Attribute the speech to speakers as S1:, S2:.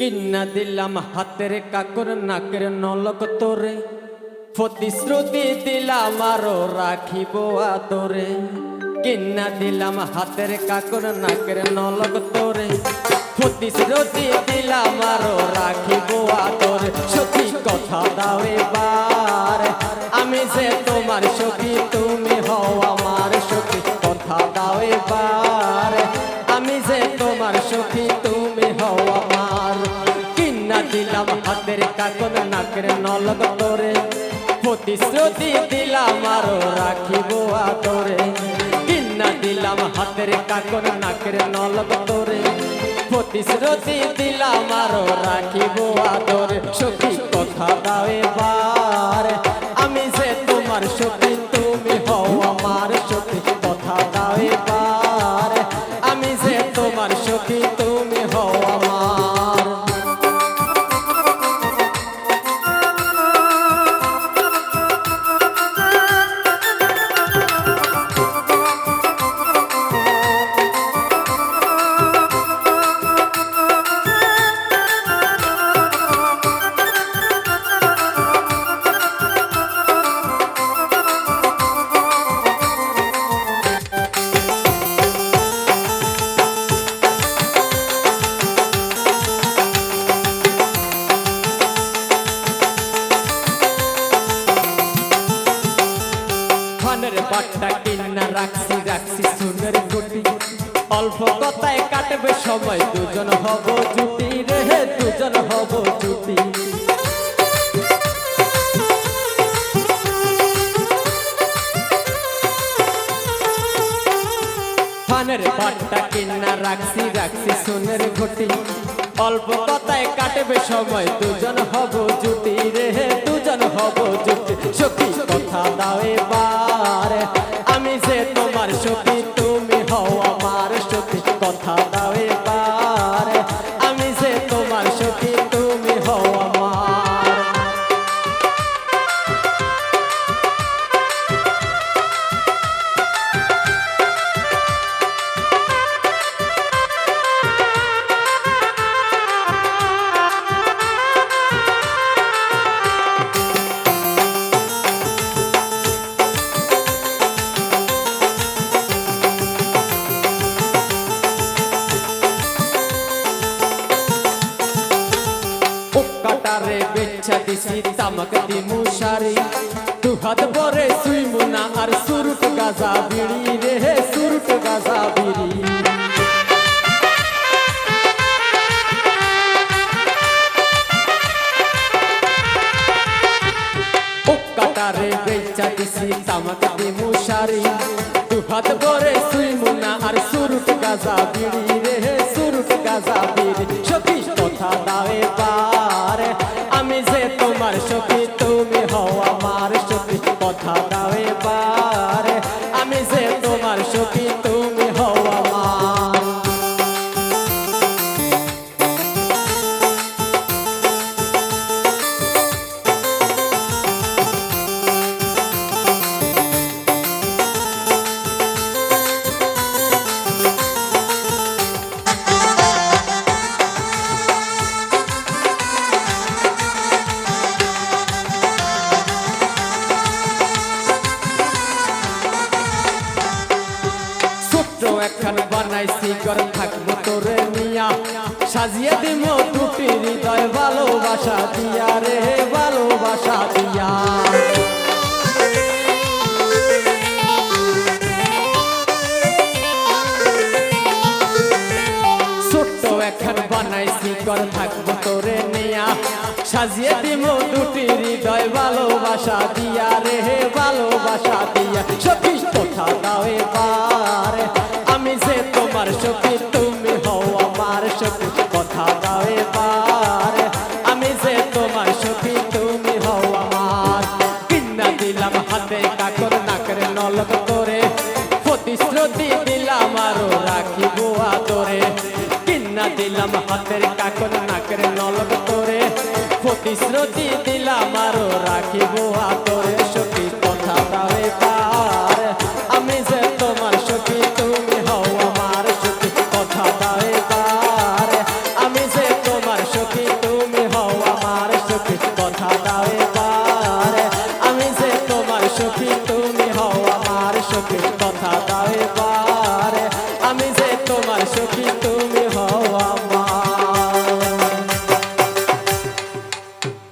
S1: কিন্না দিলাম হাতের কাকর নাকের নলক তোরে, প্রতিশ্রুতি দিলাম আরো রাখিব আদরে। কিন্না দিলাম হাতের কাকর নাকের নলক তোরে, প্রতিশ্রুতি দিলাম আরো রাখিব আদরে। সখী কথা দাও এবার, আমি যে তোমার সখী তুমি হও আমার সখী। কথা দাও এবার, আমি যে তোমার সখী তুমি হও আমার। কিন্না দিলাম হাতের কাকর নাকের নলক তোরে, প্রতিশ্রুতি দিলাম আরো রাখিব আদরে। কিন্না দিলাম হাতের কাকর নাকের নলক তোরে, প্রতিশ্রুতি দিলাম আরো রাখিব আদরে। সখী কথা দাও এবার, আমি যে তোমার সখী তুমি হও আমার সখী। কথা দাও এবার, আমি যে তোমার সখী তুমি হও আমার। ফানের বাট্টা কিন্না রাখছি রাখছি সোনের গুটি, অল্প কথায় কাটবে সময় দুজন হব জুটি রে, দুজন হব জুটি। ফানের বাট্টা কিন্না রাখছি রাখছি সোনের গুটি, অল্প কথায় কাটবে সময় দুজন হব জুটি রে, দুজন হব জুটি। সখী কথা দাও এবার, আমি যে তোমার সখী তুমি হও আমার সখী। কথা দাও এবার, আমি যে তোমার সখী তুমি হও আমার। কাটারে বেচ্ছা দিছি তামাক দিমু শাড়ি, দু হাত পরে সুই মুনা আর সুরুট গাজা বিড়ি রে, সুরুট গাজা বিড়ি। ও কাটারে বেচ্ছা দিছি তামাক দিমু শাড়ি, দু হাত পরে সুই মুনা আর সুরুট গাজা বিড়ি রে, সুরুট গাজা বিড়ি। সখী কথা দাও এবার, আমি যে তোমার সখী তুমি হও আমার সখী। কথা দাও এবার, আমি যে তোমার সখী তুমি হও আমার। একখান বানাইছি ঘর থাকবো তোরে নিয়া, সাজিয়ে দিব দুটি হৃদয় ভালোবাসা দিয়া রে, ভালোবাসা দিয়া। ছোট্ট একখান বানাইছি ঘর থাকবো তোরে নিয়া, সাজিয়ে দিব দুটি হৃদয় ভালোবাসা দিয়া রে, ভালোবাসা দিয়া। সখী কথা দাও এবার, আমি যে তোমার সখী তুমি হও আমার সখী। কথা দাও এবার, আমি যে তোমার সখী তুমি হও আমার। কিন্না দিলাম হাতে কাকর নাকের নলক তোরে, প্রতিশ্রুতি দিলাম আরো রাখিব আদরে। কিন্না দিলাম হাতের কাকর নাকের নলক তোরে, প্রতিশ্রুতি দিলাম আরো রাখিব আদরে। সখী কথা দাও এবার, আমি যে তোমার সখী তুমি হও আমার সখী। কথা দাও এবার, আমি যে তোমার সখী